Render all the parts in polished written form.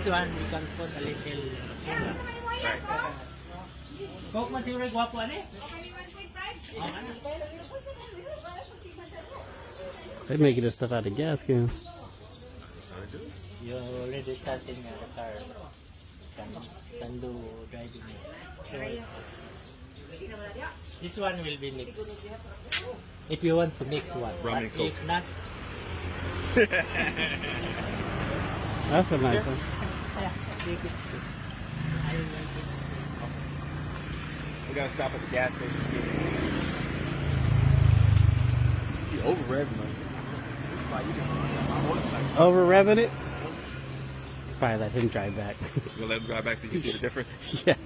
This one, you can put a little cola. Right. Coke man siguro guwapo ano eh. They making this stuff out of gas cans. You already starting the car. Can do driving. So, this one will be mixed. If you want to mix one. Rum and But Coke. if not, That's a nice one. take it. I will make it. We gotta stop at the gas station. You over revving them. Over revving it? Probably let him drive back. We'll let him drive back so you can see the difference. Yeah.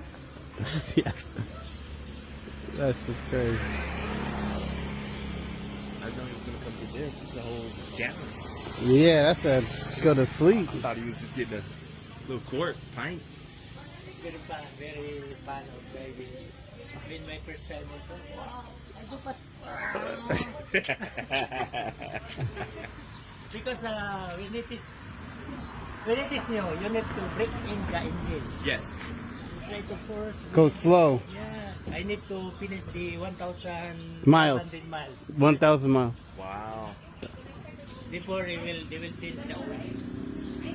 Yeah. That's just crazy. I know he was gonna come get this. It's a whole gallon. Yeah, that's a go to sleep. I thought he was just getting a little quart, pint. It's very fun of driving. When my first time also, wow, I do pas. Because when it is new, you need to break in the engine. Yes. Try to force. Go slow. Yeah, I need to finish the 1,000 Miles. 1,000 miles. Wow. Before they will change the oil.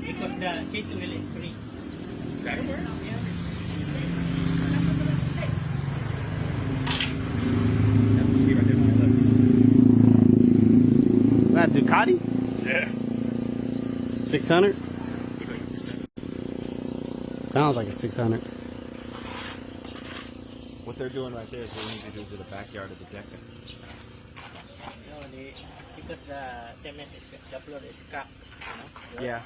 Because the change oil is free. That'll work. Yeah. That's what you right there on my left. That Ducati? Yeah. 600? Look like it's 600. Sounds like a 600. What they're doing right there is what we need to do to the backyard of the deck. No, because the cement is, the floor is cracked. You know? Yeah.